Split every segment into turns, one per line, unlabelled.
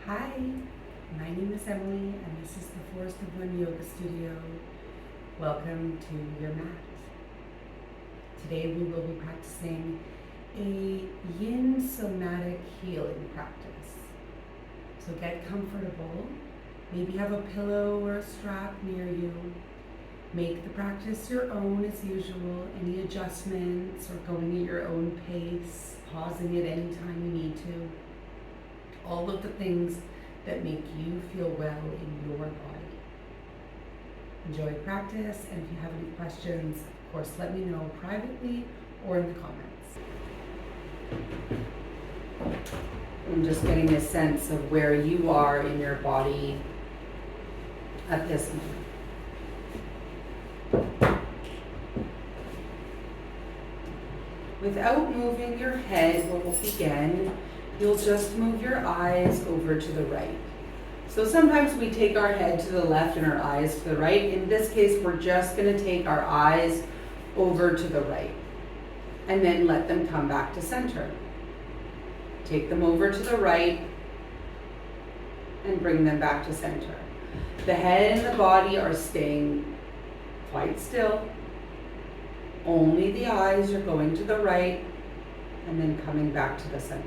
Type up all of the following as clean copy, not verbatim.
Hi, my name is Emily and this is the Forest of One Yoga Studio. Welcome to your mat. Today we will be practicing a Yin somatic healing practice. So get comfortable, maybe have a pillow or a strap near you. Make the practice your own as usual. Any adjustments or going at your own pace, pausing at any time you need to. All of the things that make you feel well in your body. Enjoy practice, and if you have any questions, of course, let me know privately or in the comments. I'm just getting a sense of where you are in your body at this moment. Without moving your head, we'll begin. You'll just move your eyes over to the right. So sometimes we take our head to the left and our eyes to the right. In this case, we're just going to take our eyes over to the right and then let them come back to center. Take them over to the right and bring them back to center. The head and the body are staying quite still. Only the eyes are going to the right and then coming back to the center.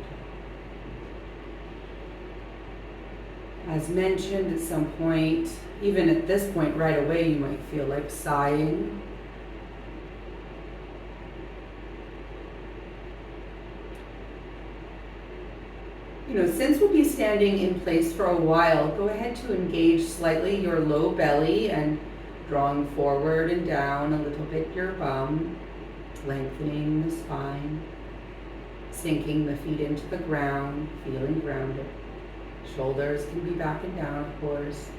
As mentioned, at some point, even at this point right away, you might feel like sighing. Since we'll be standing in place for a while, go ahead to engage slightly your low belly and drawing forward and down a little bit your bum, lengthening the spine, sinking the feet into the ground, feeling grounded. Shoulders can be back and down, of course,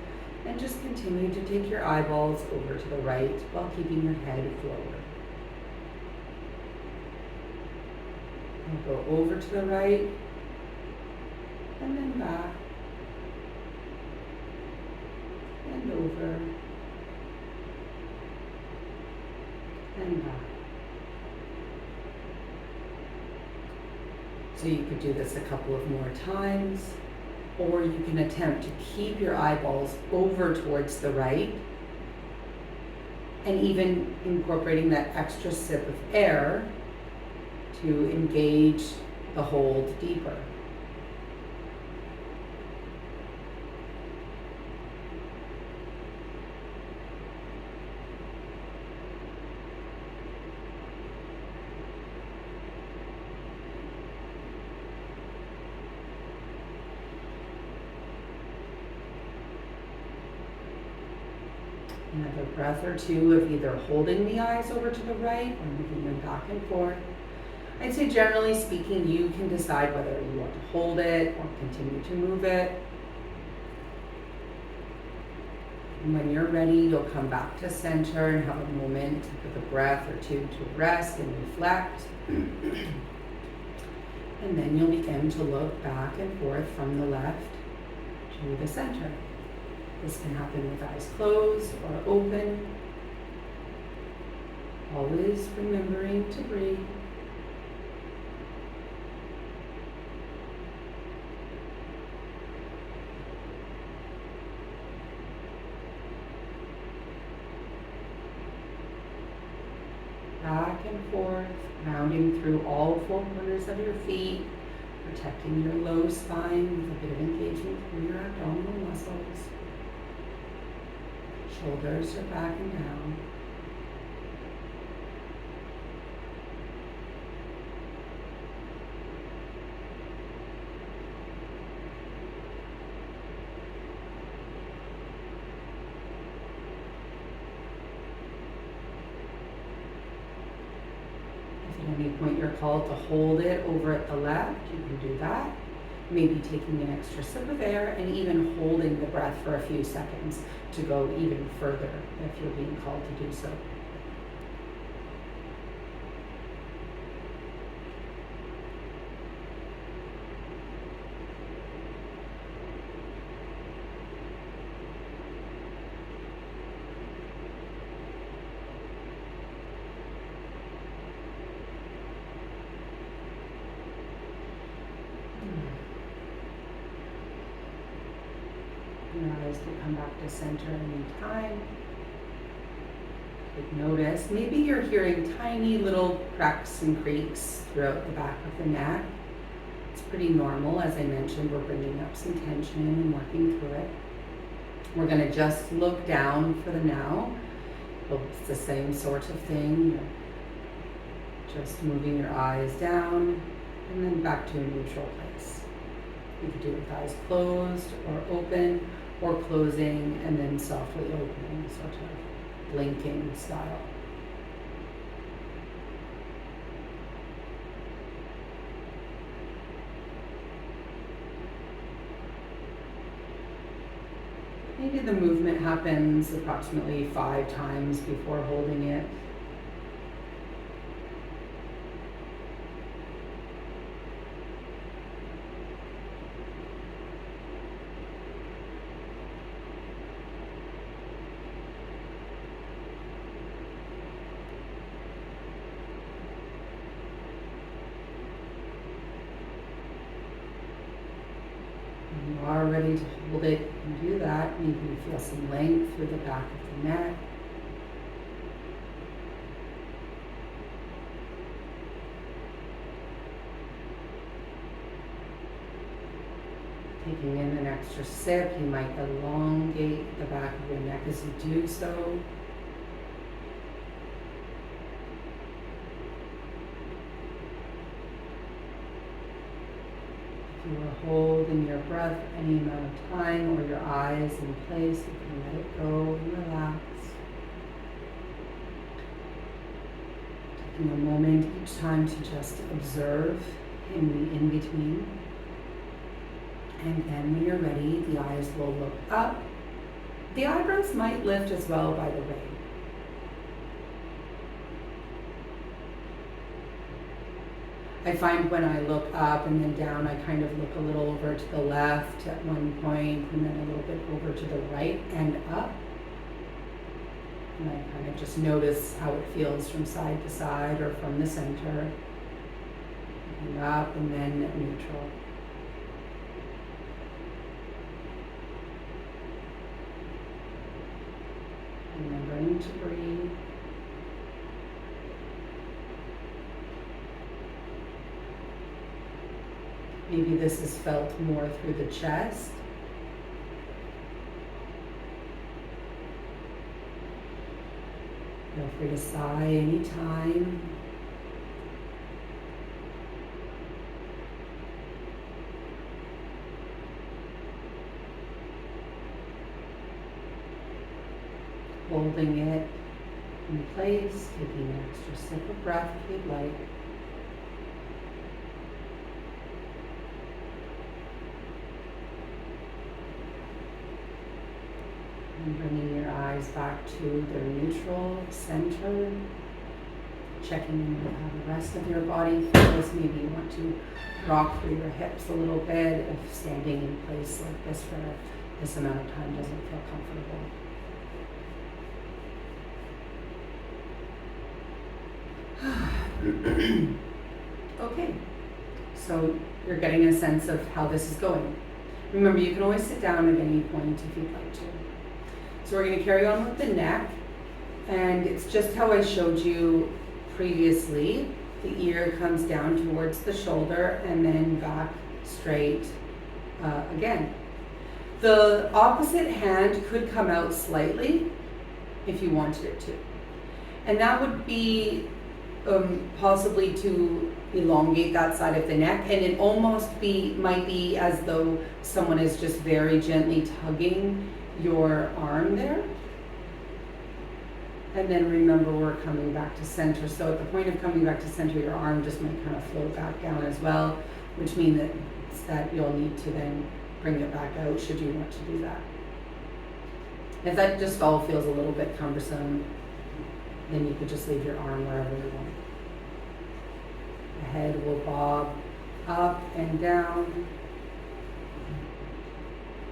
and just continue to take your eyeballs over to the right while keeping your head forward. And go over to the right, and then back, and over, and back. So you could do this a couple of more times. Or you can attempt to keep your eyeballs over towards the right and even incorporating that extra sip of air to engage the hold deeper. Another breath or two of either holding the eyes over to the right or moving them back and forth. I'd say generally speaking, you can decide whether you want to hold it or continue to move it. And when you're ready, you'll come back to center and have a moment with a breath or two to rest and reflect. And then you'll begin to look back and forth from the left to the center. This can happen with eyes closed or open. Always remembering to breathe. Back and forth, rounding through all four corners of your feet, protecting your low spine with a bit of engagement through your abdominal muscles. Shoulders are back and down. If at any point you're called to hold it over at the left, you can do that. Maybe taking an extra sip of air and even holding the breath for a few seconds to go even further if you're being called to do so. Your eyes can come back to center anytime. Take notice. Maybe you're hearing tiny little cracks and creaks throughout the back of the neck. It's pretty normal. As I mentioned, we're bringing up some tension and working through it. We're going to just look down for the now. Well, it's the same sort of thing. You're just moving your eyes down and then back to a neutral place. You could do it with eyes closed or open, or closing and then softly opening, sort of blinking style. Maybe the movement happens approximately 5 times before holding it. When you are ready to hold it, you can do that. Maybe you feel some length through the back of the neck. Taking in an extra sip, you might elongate the back of your neck as you do so. If you are holding your breath any amount of time or your eyes in place, you can let it go and relax. Taking a moment each time to just observe in the in-between. And then when you're ready, the eyes will look up. The eyebrows might lift as well, by the way. I find when I look up and then down, I kind of look a little over to the left at one point, and then a little bit over to the right and up. And I kind of just notice how it feels from side to side or from the center. And up and then neutral. Remembering to breathe. Maybe this is felt more through the chest. Feel free to sigh anytime. Holding it in place, taking an extra sip of breath if you'd like. And bringing your eyes back to their neutral center. Checking in with how the rest of your body feels. Maybe you want to rock through your hips a little bit if standing in place like this for this amount of time doesn't feel comfortable. Okay, so you're getting a sense of how this is going. Remember, you can always sit down at any point if you'd like to. So we're going to carry on with the neck, and it's just how I showed you previously. The ear comes down towards the shoulder and then back straight again. The opposite hand could come out slightly if you wanted it to. And that would be possibly to elongate that side of the neck, and it almost might be as though someone is just very gently tugging your arm there. And then remember, we're coming back to center. So at the point of coming back to center, your arm just might kind of float back down as well, which means that you'll need to then bring it back out should you want to do that. If that just all feels a little bit cumbersome, then you could just leave your arm wherever you want. The head will bob up and down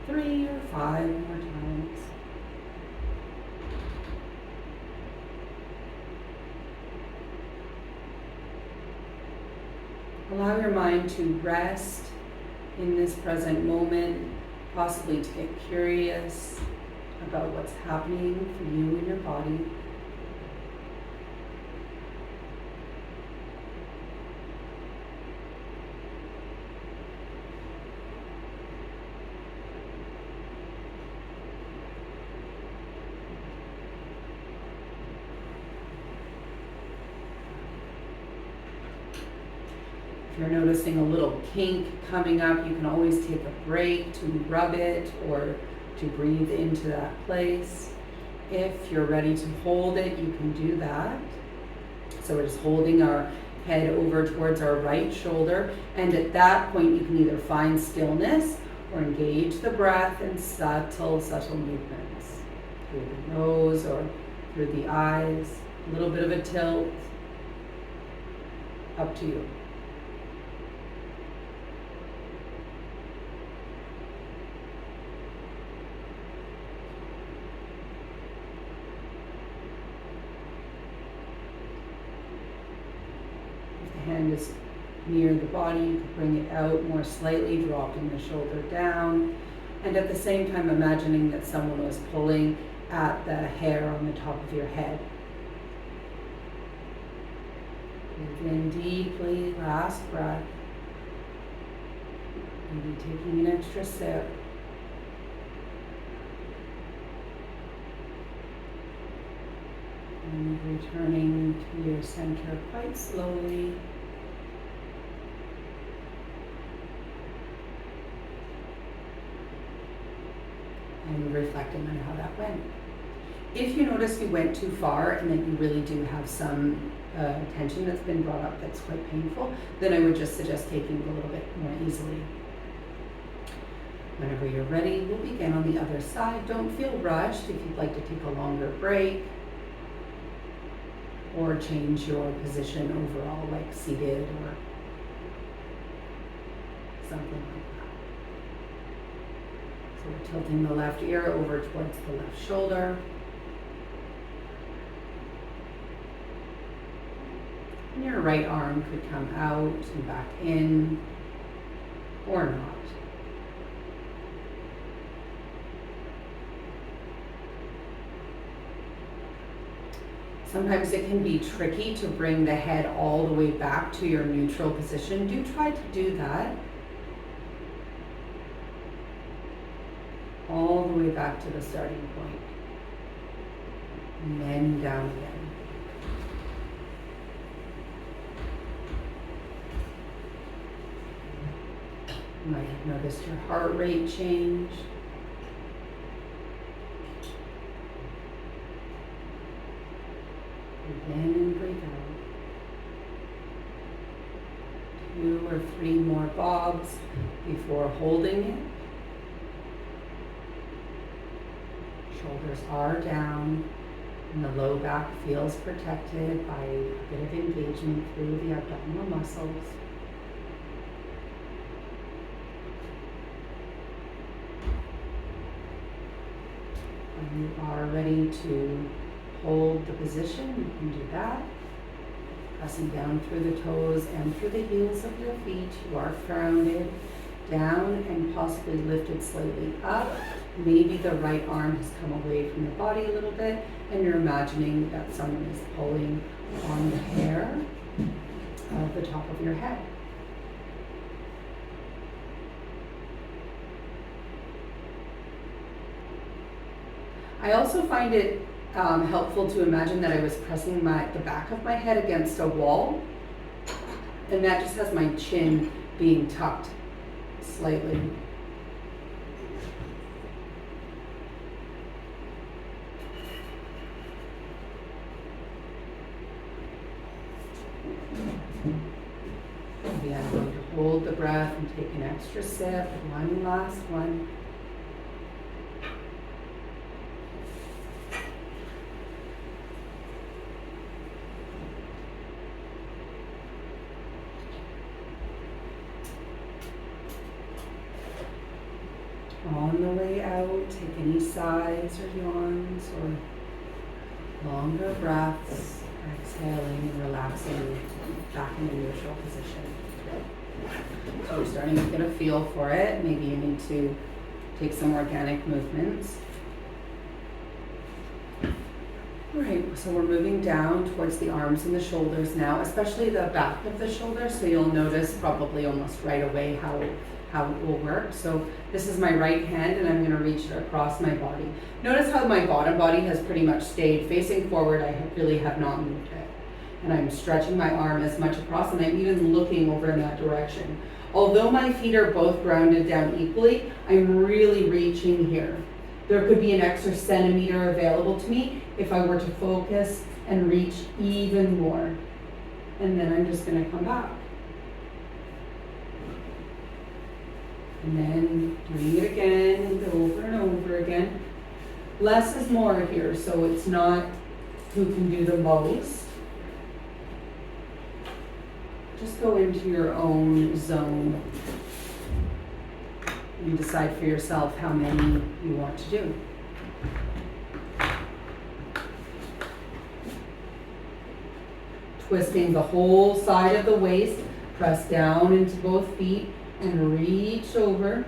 3 or 5 more times. Allow your mind to rest in this present moment, possibly to get curious about what's happening for you in your body. If you're noticing a little kink coming up, you can always take a break to rub it or to breathe into that place. If you're ready to hold it, you can do that. So we're just holding our head over towards our right shoulder, and at that point you can either find stillness or engage the breath in subtle movements through the nose or through the eyes, a little bit of a tilt, up to you. Hand is near the body, you can bring it out more slightly, dropping the shoulder down, and at the same time imagining that someone was pulling at the hair on the top of your head. Breathe in deeply, last breath. Maybe taking an extra sip. And returning to your center quite slowly. And reflecting on how that went. If you notice you went too far and that you really do have some tension that's been brought up that's quite painful, then I would just suggest taking it a little bit more easily. Whenever you're ready, we'll begin on the other side. Don't feel rushed if you'd like to take a longer break or change your position overall, like seated or something like that. So we're tilting the left ear over towards the left shoulder. And your right arm could come out and back in, or not. Sometimes it can be tricky to bring the head all the way back to your neutral position. Do try to do that. All the way back to the starting point. And then down again. You might have noticed your heart rate change. Breathe in and breathe out. 2 or 3 more bobs before holding it. Shoulders are down and the low back feels protected by a bit of engagement through the abdominal muscles. When you are ready to hold the position, you can do that. Pressing down through the toes and through the heels of your feet. You are grounded down and possibly lifted slightly up. Maybe the right arm has come away from the body a little bit and you're imagining that someone is pulling on the hair of the top of your head. I also find it helpful to imagine that I was pressing the back of my head against a wall, and that just has my chin being tucked slightly. Maybe I'm going to hold the breath and take an extra sip, one last one. On the way out, take any sighs or yawns or longer breaths, exhaling and relaxing back in the neutral position. So you're starting to get a feel for it. Maybe you need to take some organic movements. All right, so we're moving down towards the arms and the shoulders now, especially the back of the shoulders. So you'll notice probably almost right away how it will work. So this is my right hand, and I'm going to reach it across my body. Notice how my bottom body has pretty much stayed facing forward. I really have not moved it. And I'm stretching my arm as much across, and I'm even looking over in that direction. Although my feet are both grounded down equally, I'm really reaching here. There could be an extra centimeter available to me if I were to focus and reach even more. And then I'm just going to come back. And then doing it again and over and over again. Less is more here, so it's not who can do the most. Just go into your own zone and decide for yourself how many you want to do. Twisting the whole side of the waist, press down into both feet and reach over.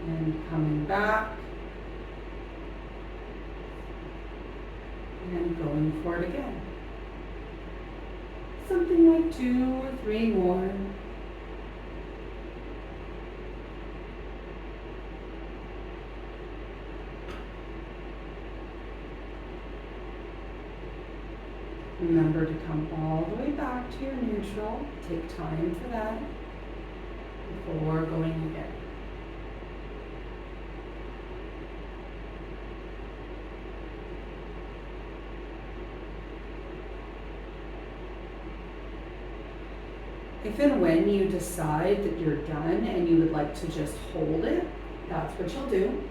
And coming back. And going for it again. Something like 2 or 3 more. Remember to come all the way back to your neutral. Take time for that before going again. If and when you decide that you're done and you would like to just hold it, that's what you'll do.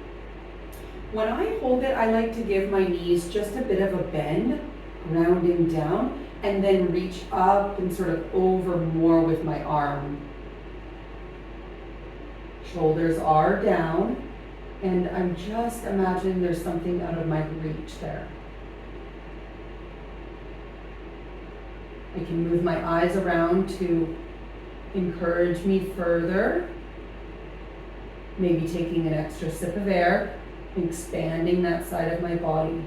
When I hold it, I like to give my knees just a bit of a bend, grounding down, and then reach up and sort of over more with my arm. Shoulders are down, and I'm just imagining there's something out of my reach there. I can move my eyes around to encourage me further. Maybe taking an extra sip of air, expanding that side of my body.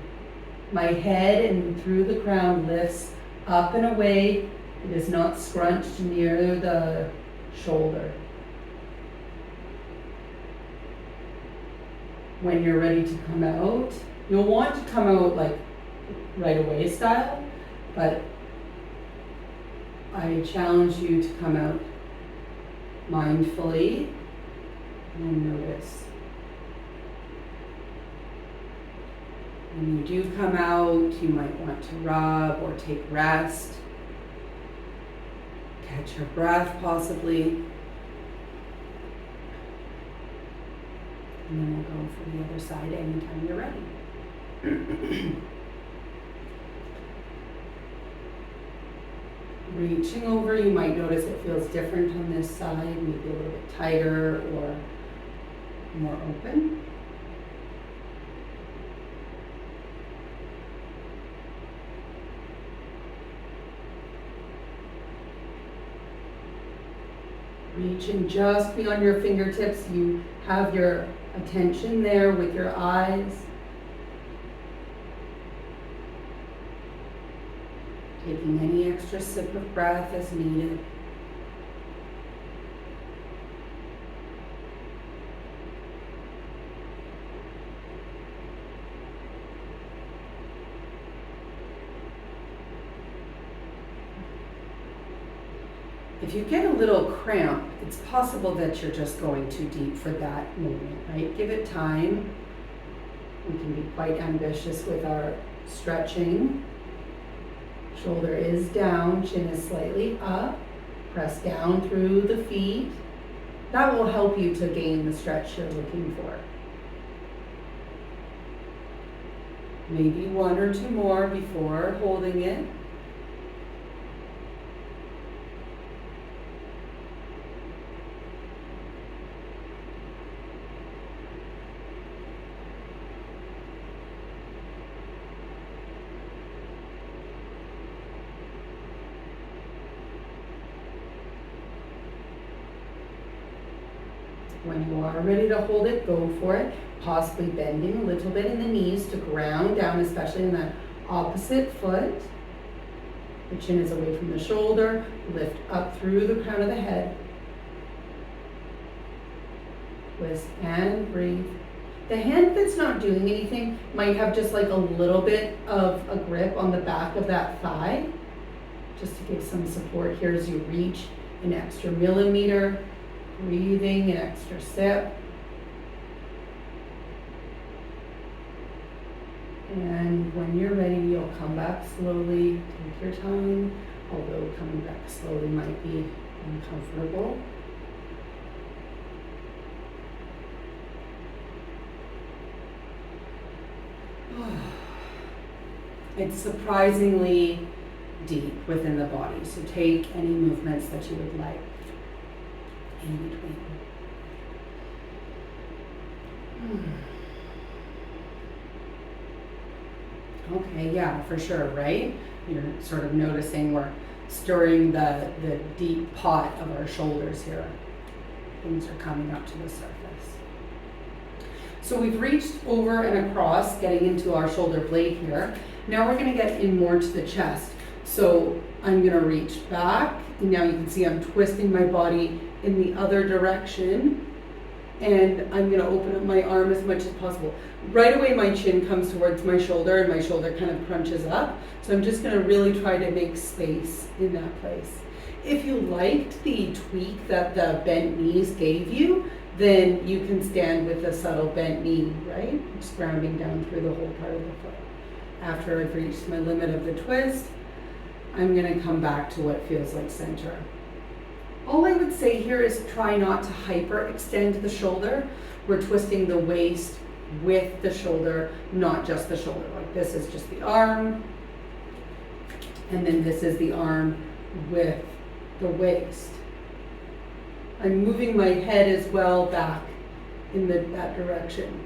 My head and through the crown lifts up and away. It is not scrunched near the shoulder. When you're ready to come out, you'll want to come out like right away style, but I challenge you to come out mindfully and notice. When you do come out, you might want to rub or take rest. Catch your breath possibly. And then we'll go for the other side anytime you're ready. Reaching over, you might notice it feels different on this side, maybe a little bit tighter or more open. Reaching just beyond your fingertips, you have your attention there with your eyes. Taking any extra sip of breath as needed. If you get a little cramp, it's possible that you're just going too deep for that moment, right? Give it time. We can be quite ambitious with our stretching. Shoulder is down, chin is slightly up. Press down through the feet. That will help you to gain the stretch you're looking for. Maybe 1 or 2 more before holding it. When you are ready to hold it, go for it. Possibly bending a little bit in the knees to ground down, especially in that opposite foot. The chin is away from the shoulder. Lift up through the crown of the head. Twist and breathe. The hand that's not doing anything might have just like a little bit of a grip on the back of that thigh, just to give some support here as you reach an extra millimeter. Breathing an extra step. And when you're ready, you'll come back slowly. Take your time, although coming back slowly might be uncomfortable. It's surprisingly deep within the body, so take any movements that you would like in between. Okay, yeah, for sure, right? You're sort of noticing we're stirring the deep pot of our shoulders here. Things are coming up to the surface. So we've reached over and across, getting into our shoulder blade here. Now we're going to get in more to the chest. So I'm going to reach back. Now you can see I'm twisting my body in the other direction. And I'm going to open up my arm as much as possible. Right away my chin comes towards my shoulder and my shoulder kind of crunches up. So I'm just going to really try to make space in that place. If you liked the tweak that the bent knees gave you, then you can stand with a subtle bent knee, right? Just grounding down through the whole part of the foot. After I've reached my limit of the twist, I'm going to come back to what feels like center. All I would say here is try not to hyperextend the shoulder. We're twisting the waist with the shoulder, not just the shoulder. Like this is just the arm, and then this is the arm with the waist. I'm moving my head as well back in that direction.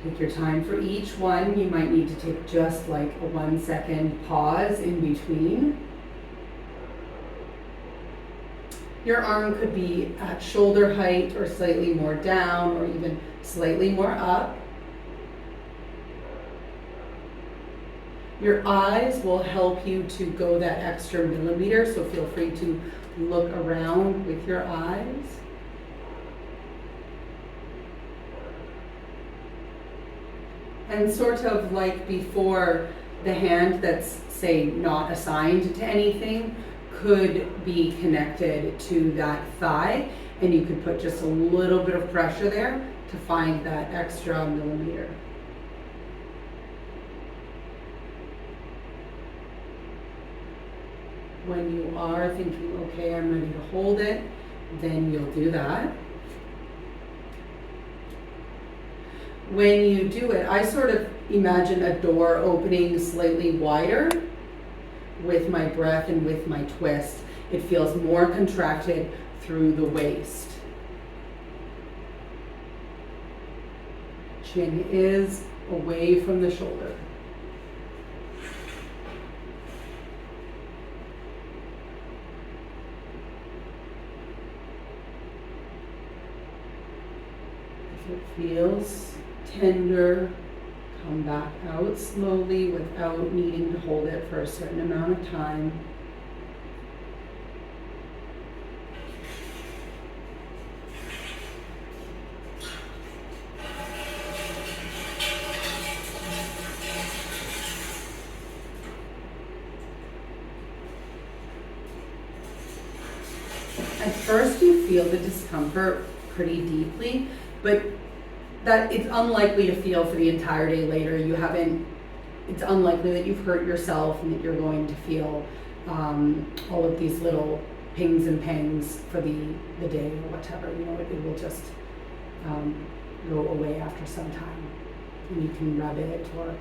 Take your time for each one. You might need to take just like a 1 second pause in between. Your arm could be at shoulder height or slightly more down or even slightly more up. Your eyes will help you to go that extra millimeter, so feel free to look around with your eyes. And sort of like before, the hand that's, say, not assigned to anything could be connected to that thigh, and you could put just a little bit of pressure there to find that extra millimeter. When you are thinking, okay, I'm ready to hold it, then you'll do that. When you do it, I sort of imagine a door opening slightly wider with my breath and with my twist. It feels more contracted through the waist. Chin is away from the shoulder. If it feels tender, come back out slowly without needing to hold it for a certain amount of time. At first you feel the discomfort pretty deeply, but that it's unlikely to feel for the entire day later. It's unlikely that you've hurt yourself and that you're going to feel all of these little pings and pangs for the day or whatever. You know, it will just go away after some time. And you can rub it or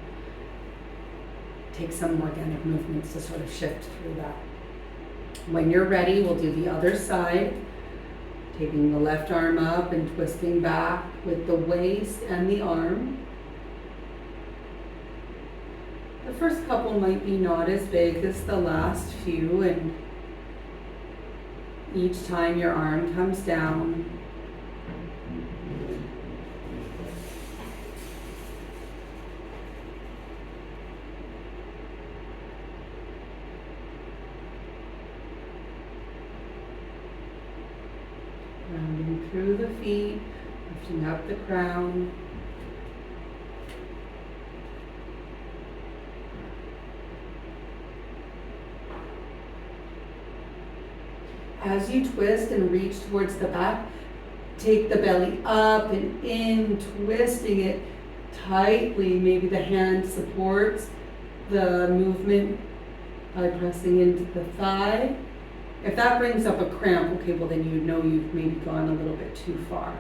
take some organic movements to sort of shift through that. When you're ready, we'll do the other side. Taking the left arm up and twisting back with the waist and the arm. The first couple might be not as big as the last few, and Each time your arm comes down, rounding through the feet, lifting up the crown. As you twist and reach towards the back, take the belly up and in, twisting it tightly. Maybe the hand supports the movement by pressing into the thigh. If that brings up a cramp, okay, well then you know you've maybe gone a little bit too far.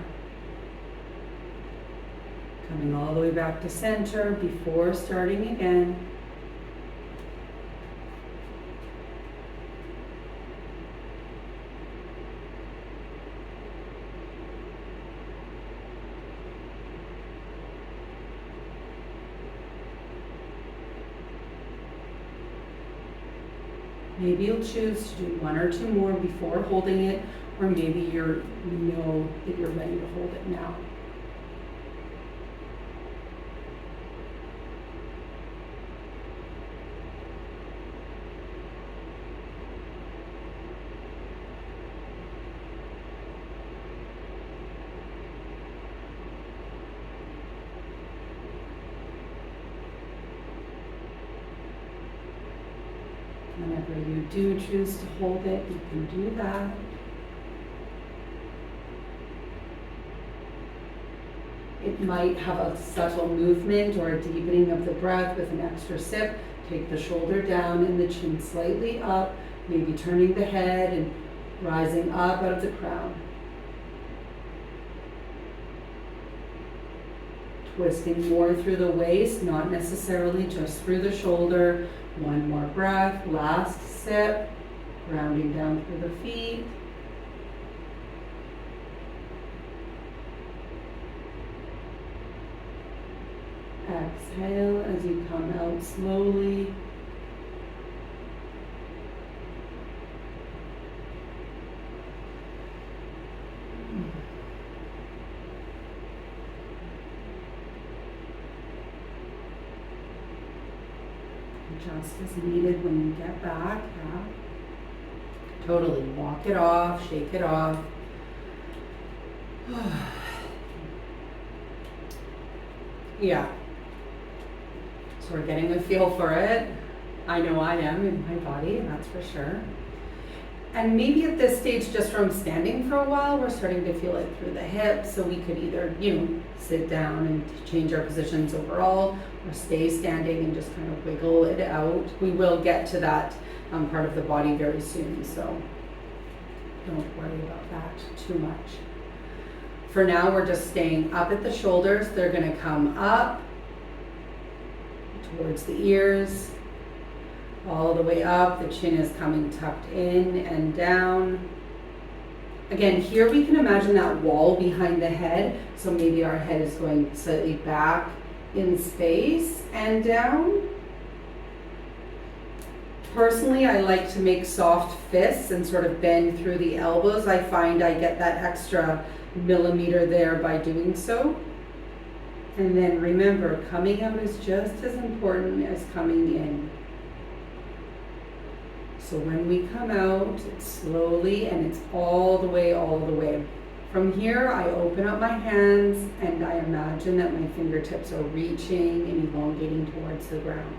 Coming all the way back to center before starting again. Maybe you'll choose to do one or two more before holding it, or maybe you know that you're ready to hold it now. Whenever you do choose to hold it, you can do that. It might have a subtle movement or a deepening of the breath with an extra sip. Take the shoulder down and the chin slightly up, maybe turning the head and rising up out of the crown. Twisting more through the waist, not necessarily just through the shoulder. One more breath, last sip, rounding down through the feet. Exhale as you come out slowly. Just as needed when you get back. Yeah. Totally walk it off, shake it off. Yeah. So we're getting a feel for it. I know I am in my body, that's for sure. And maybe at this stage, just from standing for a while, we're starting to feel it through the hips. So we could either, sit down and change our positions overall, or stay standing and just kind of wiggle it out. We will get to that part of the body very soon, so don't worry about that too much. For now, we're just staying up at the shoulders. They're going to come up towards the ears, all the way up. The chin is coming tucked in and down. Again, here we can imagine that wall behind the head. So maybe our head is going slightly back in space and down. Personally, I like to make soft fists and sort of bend through the elbows. I find I get that extra millimeter there by doing so. And then remember, coming out is just as important as coming in. So when we come out, it's slowly and it's all the way. From here, I open up my hands and I imagine that my fingertips are reaching and elongating towards the ground.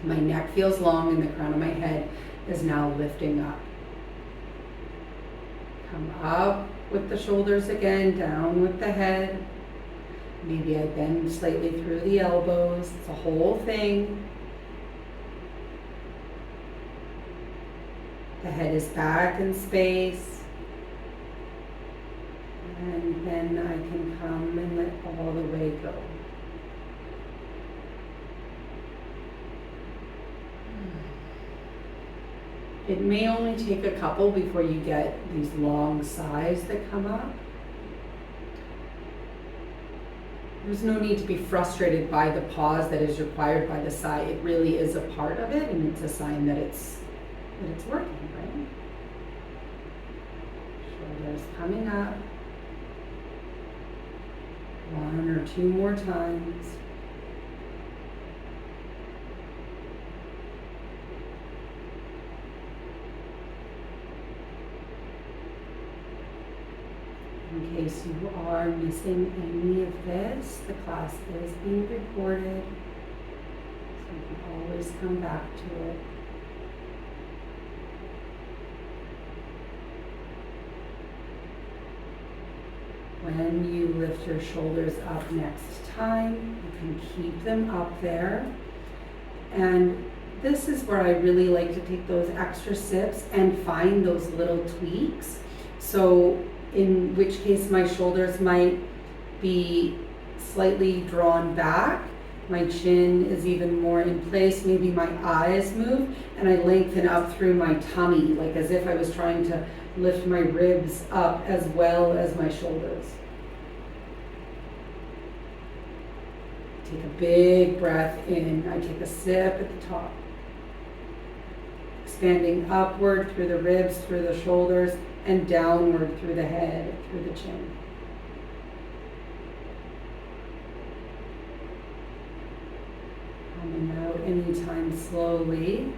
My neck feels long and the crown of my head is now lifting up. Come up with the shoulders again, down with the head. Maybe I bend slightly through the elbows. It's a whole thing. The head is back in space. And then I can come and let all the way go. It may only take a couple before you get these long sighs that come up. There's no need to be frustrated by the pause that is required by the sigh. It really is a part of it, and it's a sign that it's working, right? Shoulders coming up. 1 or 2 more times. In case you are missing any of this, the class is being recorded, so you can always come back to it. When you lift your shoulders up next time, you can keep them up there. And this is where I really like to take those extra sips and find those little tweaks. So in which case my shoulders might be slightly drawn back, my chin is even more in place, maybe my eyes move, and I lengthen up through my tummy, like as if I was trying to lift my ribs up as well as my shoulders. Take a big breath in. I take a sip at the top. Expanding upward through the ribs, through the shoulders, and downward through the head, through the chin. Coming out anytime slowly.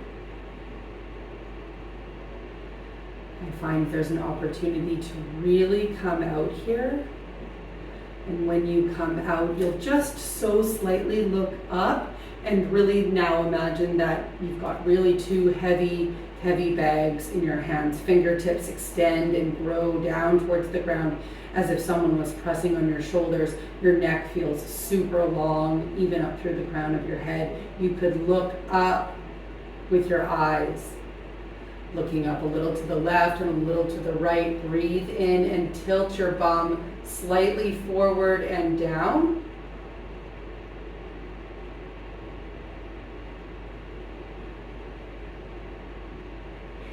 I find there's an opportunity to really come out here. And when you come out, you'll just so slightly look up and really now imagine that you've got really 2 heavy bags in your hands. Fingertips extend and grow down towards the ground as if someone was pressing on your shoulders. Your neck feels super long, even up through the crown of your head. You could look up with your eyes, looking up a little to the left and a little to the right. Breathe in and tilt your bum slightly forward and down.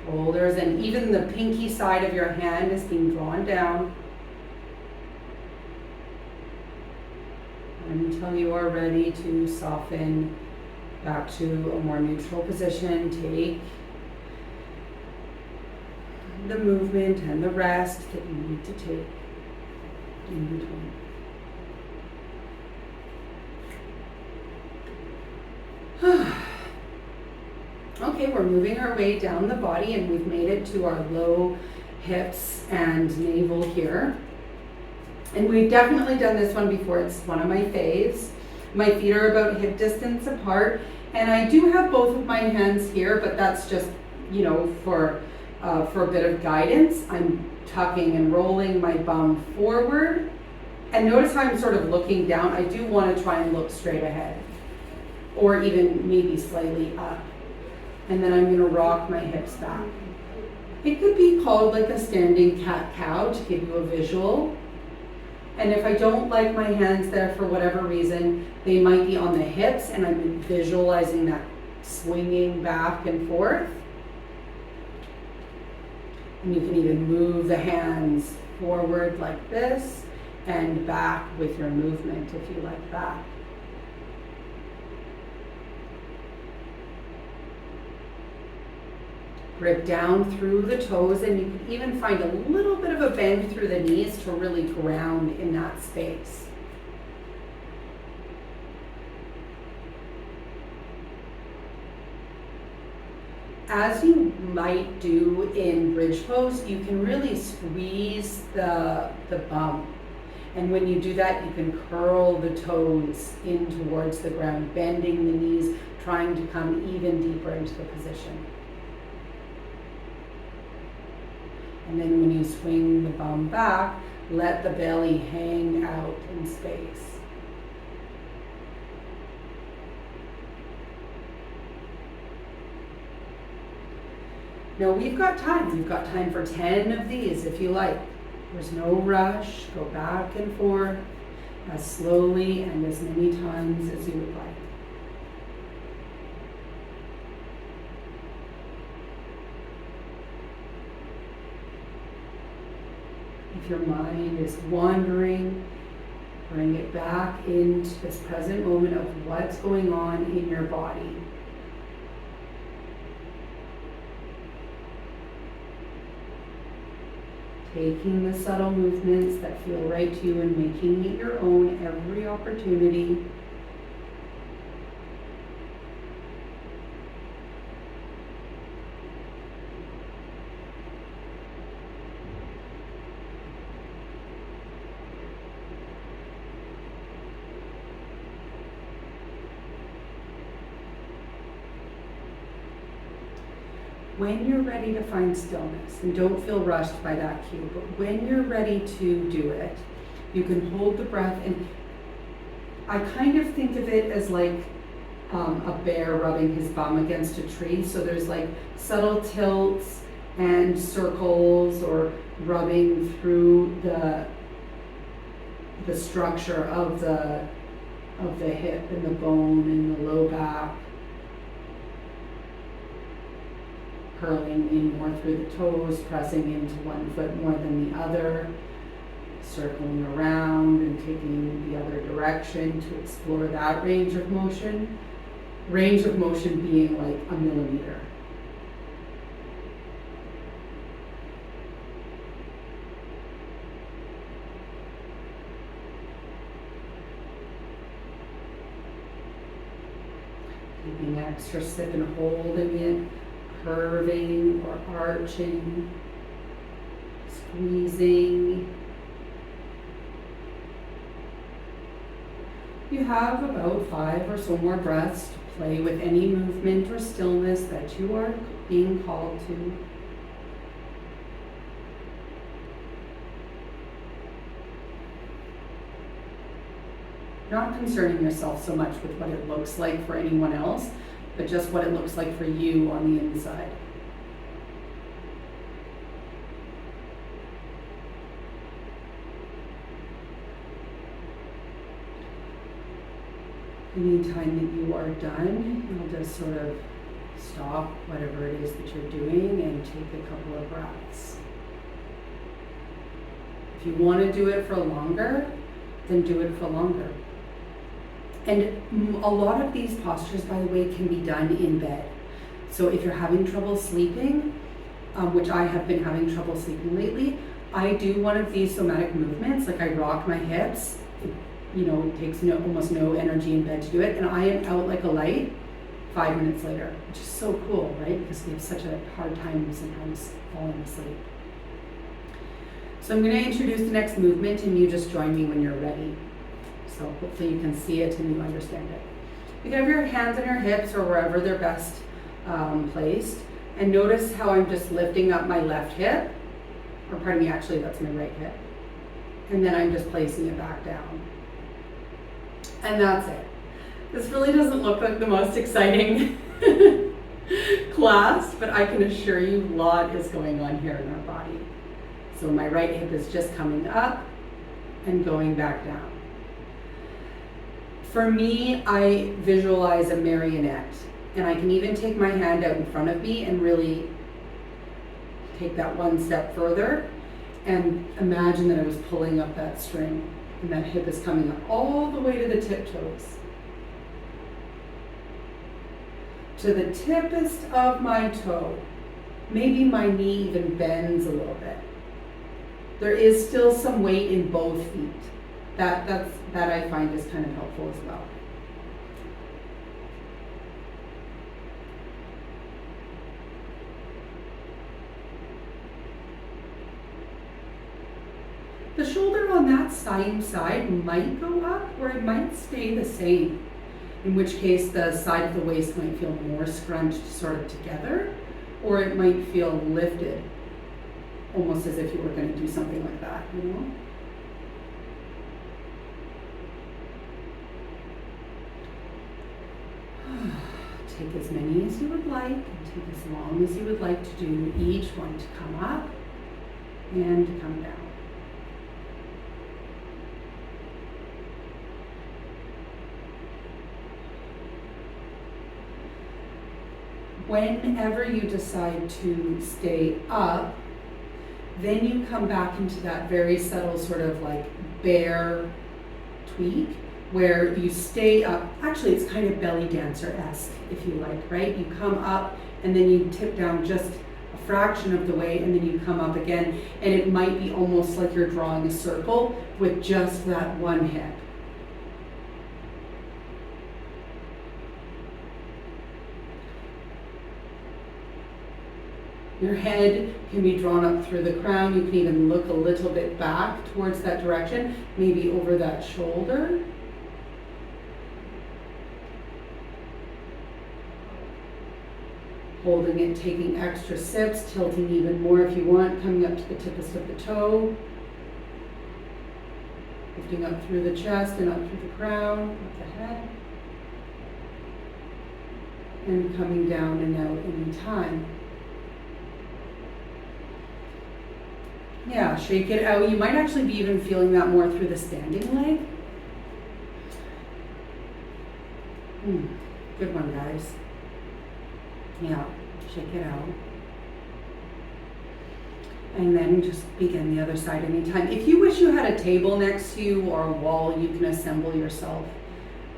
Shoulders and even the pinky side of your hand is being drawn down. Until you are ready to soften back to a more neutral position, take the movement and the rest that you need to take in between. Okay, we're moving our way down the body and we've made it to our low hips and navel here. And we've definitely done this one before. It's one of my faves. My feet are about hip distance apart, and I do have both of my hands here, but that's just, for a bit of guidance. I'm tucking and rolling my bum forward. And notice how I'm sort of looking down. I do want to try and look straight ahead, or even maybe slightly up. And then I'm going to rock my hips back. It could be called like a standing cat-cow to give you a visual. And if I don't like my hands there for whatever reason, they might be on the hips and I'm visualizing that swinging back and forth. And you can even move the hands forward like this and back with your movement if you like that. Grip down through the toes, and you can even find a little bit of a bend through the knees to really ground in that space. As you might do in bridge pose, you can really squeeze the bum. And when you do that, you can curl the toes in towards the ground, bending the knees, trying to come even deeper into the position. And then when you swing the bum back, let the belly hang out in space. Now we've got time. We've got time for 10 of these if you like. There's no rush. Go back and forth as slowly and as many times as you would like. If your mind is wandering, bring it back into this present moment of what's going on in your body. Taking the subtle movements that feel right to you and making it your own every opportunity. When you're ready to find stillness, and don't feel rushed by that cue, but when you're ready to do it, you can hold the breath, and I kind of think of it as like a bear rubbing his bum against a tree. So there's like subtle tilts and circles or rubbing through the structure of the hip and the bone and the low back. Curling in more through the toes, pressing into one foot more than the other, circling around and taking the other direction to explore that range of motion. Range of motion being like a millimeter. Taking an extra sip and holding it. Curving or arching, squeezing. You have about 5 or so more breaths to play with any movement or stillness that you are being called to. Not concerning yourself so much with what it looks like for anyone else, but just what it looks like for you on the inside. Anytime that you are done, you'll just sort of stop whatever it is that you're doing and take a couple of breaths. If you want to do it for longer, then do it for longer. And a lot of these postures, by the way, can be done in bed. So if you're having trouble sleeping, which I have been having trouble sleeping lately, I do one of these somatic movements, like I rock my hips. It takes almost no energy in bed to do it, and I am out like a light 5 minutes later, which is so cool, right? Because we have such a hard time sometimes falling asleep. So I'm going to introduce the next movement, and you just join me when you're ready. So hopefully you can see it and you understand it. You can have your hands on your hips or wherever they're best placed. And notice how I'm just lifting up my left hip, or pardon me, actually that's my right hip. And then I'm just placing it back down. And that's it. This really doesn't look like the most exciting class, but I can assure you a lot is going on here in our body. So my right hip is just coming up and going back down. For me, I visualize a marionette, and I can even take my hand out in front of me and really take that one step further and imagine that I was pulling up that string and that hip is coming up all the way to the tiptoes. To the tippest of my toe. Maybe my knee even bends a little bit. There is still some weight in both feet. That I find is kind of helpful as well. The shoulder on that same side might go up, or it might stay the same, in which case the side of the waist might feel more scrunched sort of together, or it might feel lifted, almost as if you were going to do something like that, Take as many as you would like, and take as long as you would like to do each one to come up and to come down. Whenever you decide to stay up, then you come back into that very subtle sort of like bear tweak, where you stay up. Actually, it's kind of belly dancer-esque, if you like, right? You come up and then you tip down just a fraction of the way, and then you come up again, and it might be almost like you're drawing a circle with just that one hip. Your head can be drawn up through the crown. You can even look a little bit back towards that direction, maybe over that shoulder. Holding it, taking extra sips, tilting even more if you want, coming up to the tips of the toe. Lifting up through the chest and up through the crown, up the head. And coming down and out anytime. Yeah, shake it out. You might actually be even feeling that more through the standing leg. Good one, guys. Yeah, shake it out. And then just begin the other side anytime. If you wish you had a table next to you or a wall, you can assemble yourself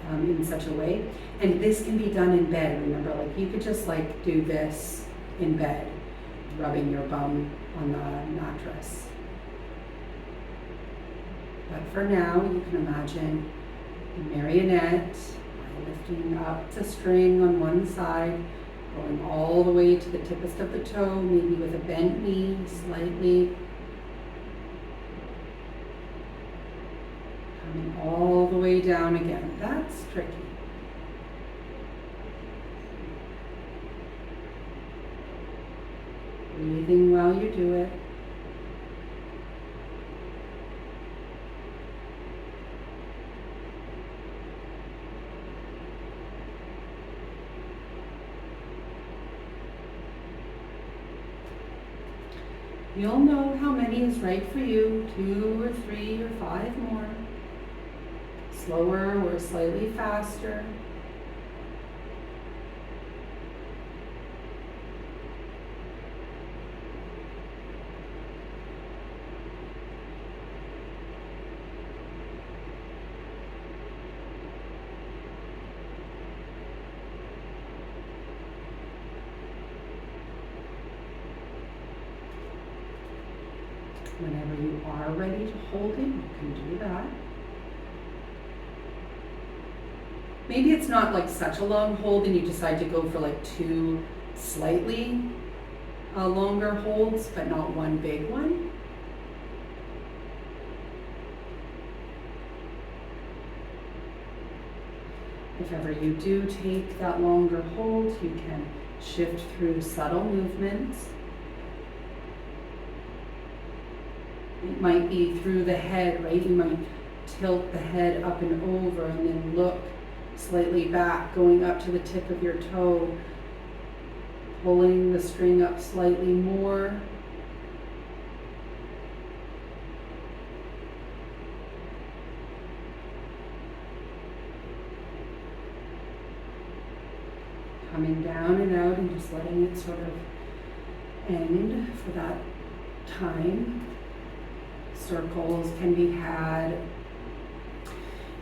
in such a way. And this can be done in bed, remember, like you could just like do this in bed, rubbing your bum on the mattress. But for now, you can imagine a marionette lifting up the string on one side, going all the way to the tippest of the toe, maybe with a bent knee slightly. Coming all the way down again. That's tricky. Breathing while you do it. You'll know how many is right for you, 2 or 3 or 5 more. Slower or slightly faster. Whenever you are ready to hold it, you can do that. Maybe it's not like such a long hold and you decide to go for like 2 slightly longer holds, but not one big one. If ever you do take that longer hold, you can shift through subtle movements. It might be through the head, right? You might tilt the head up and over and then look slightly back, going up to the tip of your toe, pulling the string up slightly more. Coming down and out and just letting it sort of end for that time. Circles can be had.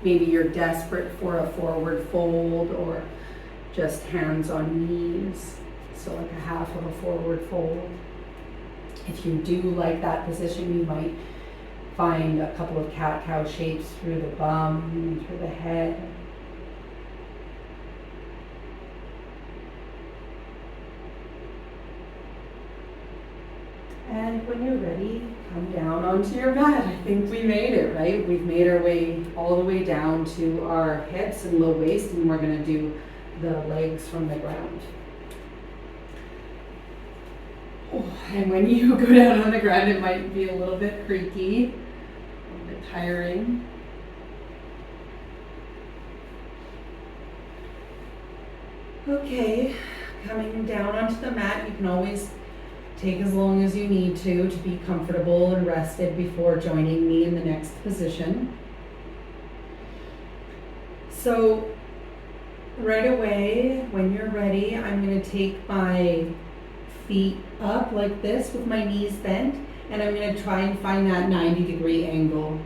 Maybe you're desperate for a forward fold or just hands on knees, so like a half of a forward fold. If you do like that position, you might find a couple of cat-cow shapes through the bum, through the head. And when you're ready, come down onto your mat. I think we made it, right? We've made our way all the way down to our hips and low waist, and we're going to do the legs from the ground. Oh, and when you go down on the ground, it might be a little bit creaky, a little bit tiring. Okay, coming down onto the mat, you can always take as long as you need to be comfortable and rested before joining me in the next position. So right away, when you're ready, I'm going to take my feet up like this with my knees bent, and I'm going to try and find that 90-degree angle.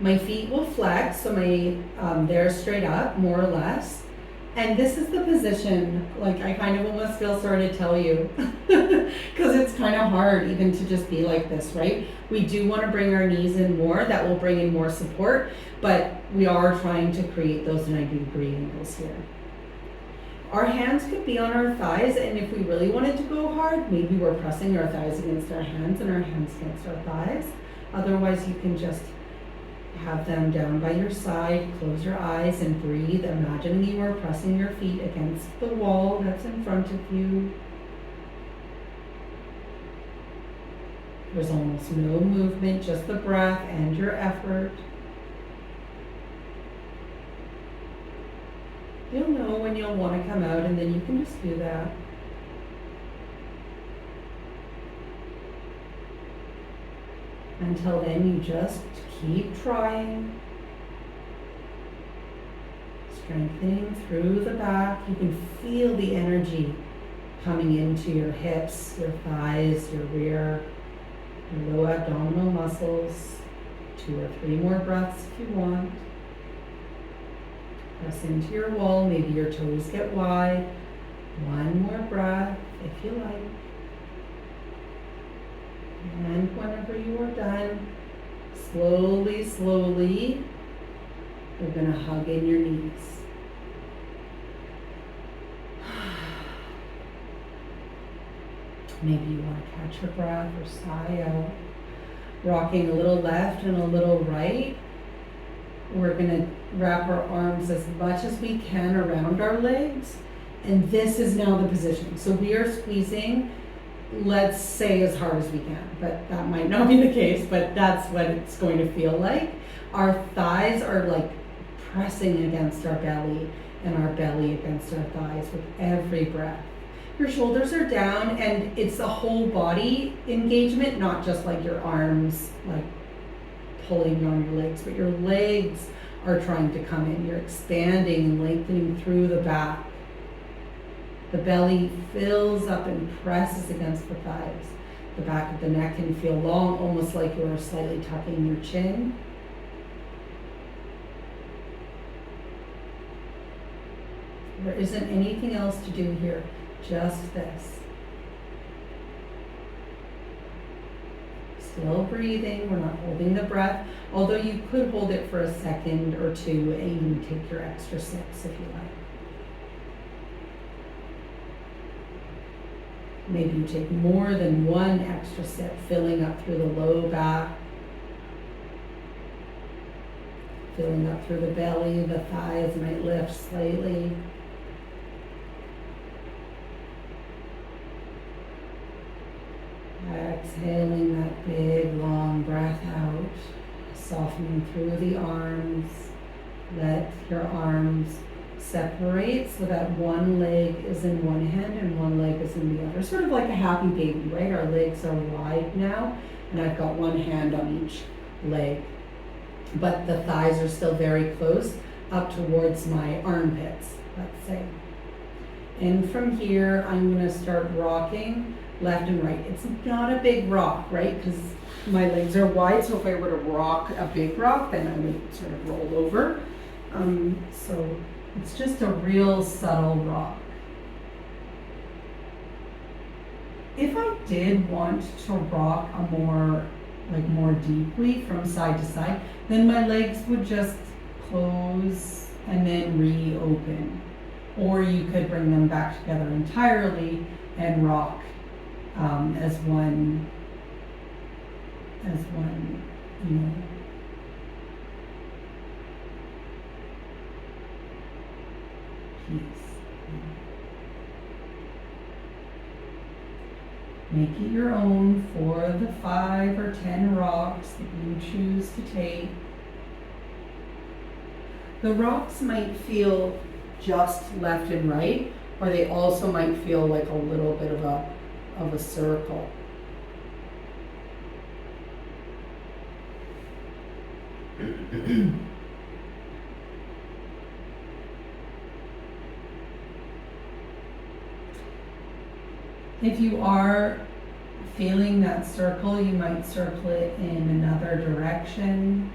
My feet will flex, so they're straight up, more or less, And this is the position, like I kind of almost feel sorry to tell you, because it's kind of hard even to just be like this, right? We do want to bring our knees in more, that will bring in more support, but we are trying to create those 90-degree angles here. Our hands could be on our thighs, and if we really wanted to go hard, maybe we're pressing our thighs against our hands and our hands against our thighs. Otherwise, you can just have them down by your side, close your eyes and breathe, imagining you are pressing your feet against the wall that's in front of you. There's almost no movement, just the breath and your effort. You'll know when you'll want to come out, and then you can just do that. Until then, you just keep trying. Strengthening through the back. You can feel the energy coming into your hips, your thighs, your rear, your low abdominal muscles. 2 or 3 more breaths if you want. Press into your wall. Maybe your toes get wide. 1 more breath if you like. And whenever you are done, slowly, slowly, you're going to hug in your knees. Maybe you want to catch your breath or sigh out. Rocking a little left and a little right. We're going to wrap our arms as much as we can around our legs. And this is now the position. So we are squeezing, let's say as hard as we can, but that might not be the case, but that's what it's going to feel like. Our thighs are like pressing against our belly and our belly against our thighs with every breath. Your shoulders are down, and it's a whole body engagement, not just like your arms like pulling on your legs, but your legs are trying to come in. You're expanding and lengthening through the back. The belly fills up and presses against the thighs. The back of the neck can feel long, almost like you are slightly tucking your chin. There isn't anything else to do here, just this. Still breathing, we're not holding the breath, although you could hold it for a second or 2 and even take your extra sips if you like. Maybe you take more than 1 extra sip, filling up through the low back, filling up through the belly, the thighs might lift slightly. Exhaling that big, long breath out, softening through the arms. Let your arms separate so that one leg is in one hand and one leg is in the other. Sort of like a happy baby, right? Our legs are wide now, and I've got one hand on each leg. But the thighs are still very close up towards my armpits, let's say. And from here, I'm going to start rocking left and right. It's not a big rock, right? Because my legs are wide, so if I were to rock a big rock, then I would sort of roll over. So it's just a real subtle rock. If I did want to rock more deeply from side to side, then my legs would just close and then reopen. Or you could bring them back together entirely and rock as one, you know, piece. Make it your own for the 5 or 10 rocks that you choose to take. The rocks might feel just left and right, or they also might feel like a little bit of a circle. If you are feeling that circle, you might circle it in another direction.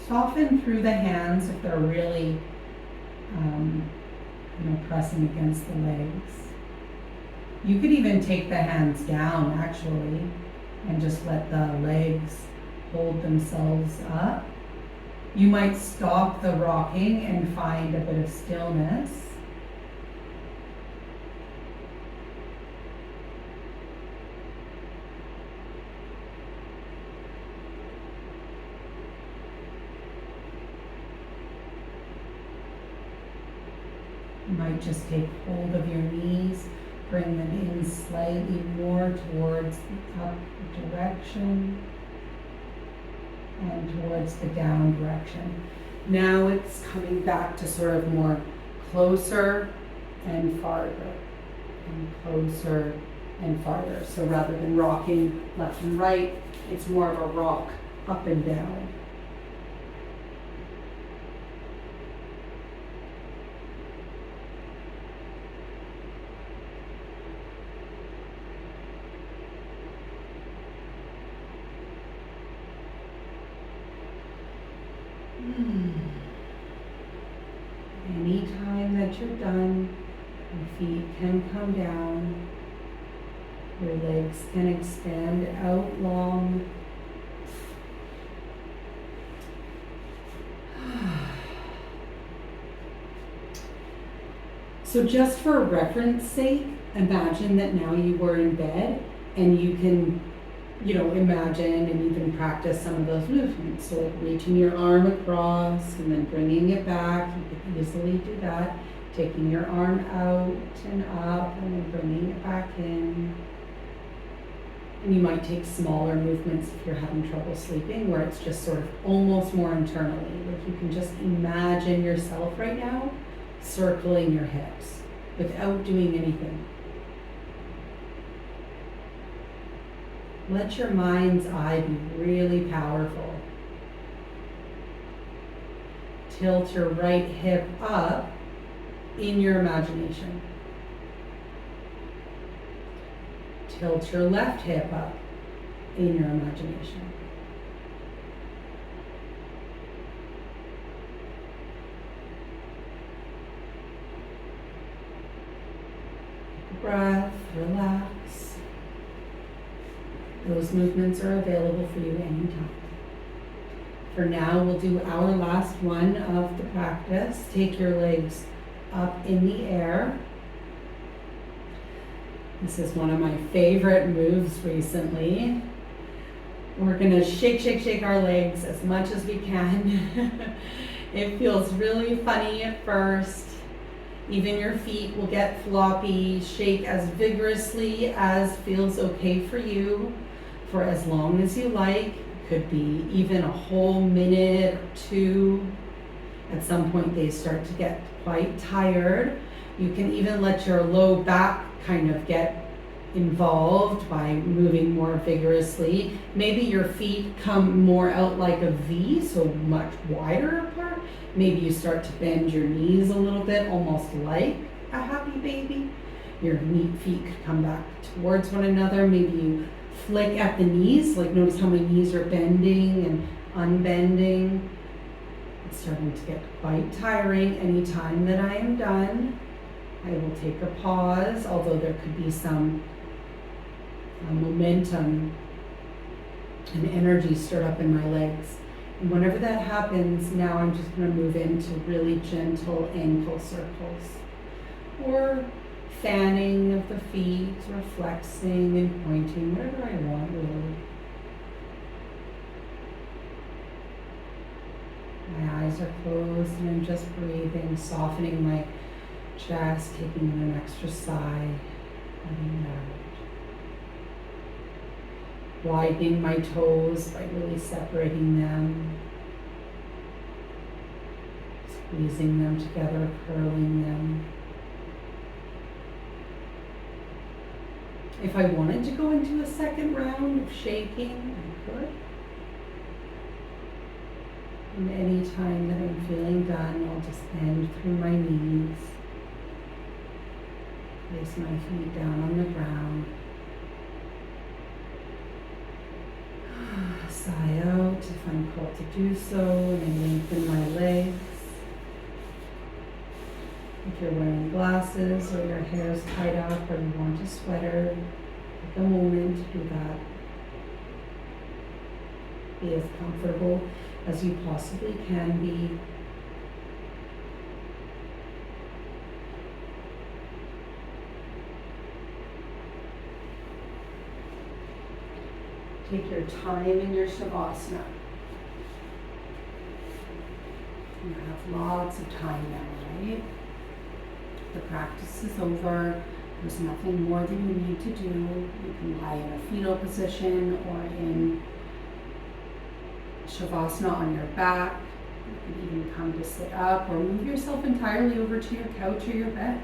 Soften through the hands if they're really, pressing against the legs. You could even take the hands down actually and just let the legs hold themselves up. You might stop the rocking and find a bit of stillness. You might just take hold of your knees, bring them in slightly more towards the up direction and towards the down direction. Now it's coming back to sort of more closer and farther, and closer and farther. So rather than rocking left and right, it's more of a rock up and down. Anytime that you're done, your feet can come down, your legs can expand out long. So just for reference sake, imagine that now you were in bed and you can, imagine and even practice some of those movements. So like reaching your arm across and then bringing it back. You can easily do that. Taking your arm out and up and then bringing it back in. And you might take smaller movements if you're having trouble sleeping, where it's just sort of almost more internally. Like you can just imagine yourself right now circling your hips without doing anything. Let your mind's eye be really powerful. Tilt your right hip up in your imagination. Tilt your left hip up in your imagination. Breath, relax. Those movements are available for you anytime. For now, we'll do our last one of the practice. Take your legs up in the air. This is one of my favorite moves recently. We're gonna shake our legs as much as we can. It feels really funny at first. Even your feet will get floppy. Shake as vigorously as feels okay for you, for as long as you like. Could be even a whole minute or two. At some point they start to get quite tired. You can even let your low back kind of get involved by moving more vigorously. Maybe your feet come more out like a V, so much wider apart. Maybe you start to bend your knees a little bit, almost like a happy baby. Your feet could come back towards one another. Maybe you flick at the knees, like notice how my knees are bending and unbending. It's starting to get quite tiring. Anytime that I am done, I will take a pause, although there could be some momentum and energy stirred up in my legs. And whenever that happens, now I'm just going to move into really gentle ankle circles, or fanning of the feet, or flexing and pointing, whatever I want really. My eyes are closed and I'm just breathing, softening my chest, taking in an extra sigh, letting it out. Widening my toes by really separating them, squeezing them together, curling them. If I wanted to go into a second round of shaking, I could. And any time that I'm feeling done, I'll just bend through my knees, place my feet down on the ground. Sigh out if I'm called to do so, and I lengthen my legs. If you're wearing glasses or your hair is tied up or you want a sweater, take a moment to do that. Be as comfortable as you possibly can be. Take your time in your Shavasana. You have lots of time now, right? The practice is over. There's nothing more that you need to do. You can lie in a fetal position or in Shavasana on your back. You can even come to sit up or move yourself entirely over to your couch or your bed.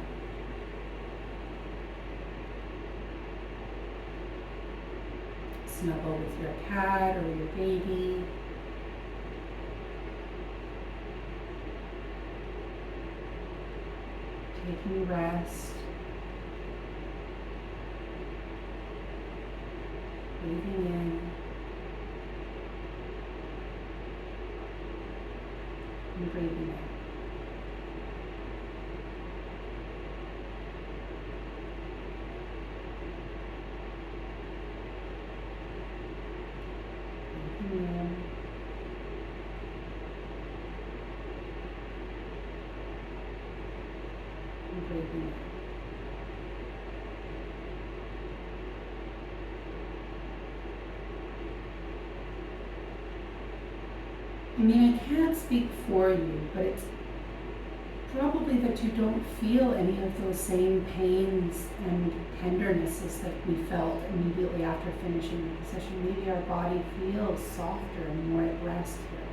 Snuggle with your cat or your baby. Taking rest. Breathing in. And breathing out. Breathing in. And breathing out. I mean, I can't speak for you, but it's probably that you don't feel any of those same pains and tendernesses that we felt immediately after finishing the session. Maybe our body feels softer and more at rest here.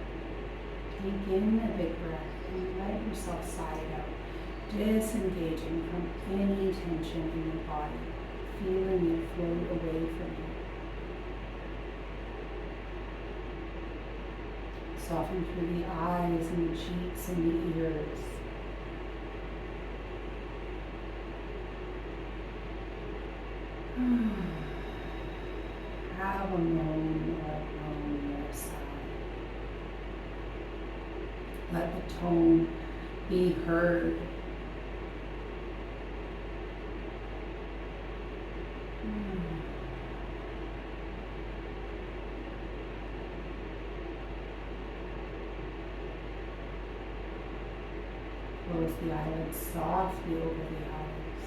Take in a big breath and let yourself sigh it out, disengaging from any tension in your body, feeling it float away from you. Soften through the eyes and the cheeks and the ears. Have a moan or a groan or a sigh. Let the tone be heard. Close the eyelids softly over the eyes.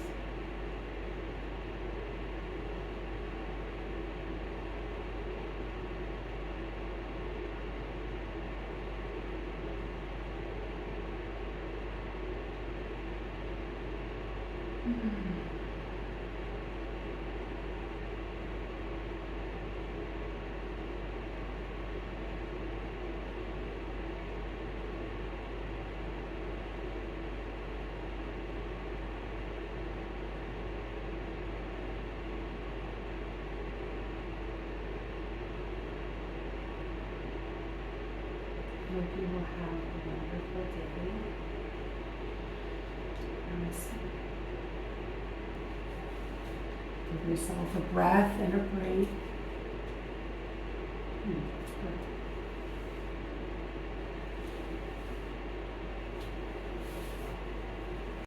Hope you will have a wonderful day. Namaste. Give yourself a breath and a break. Good.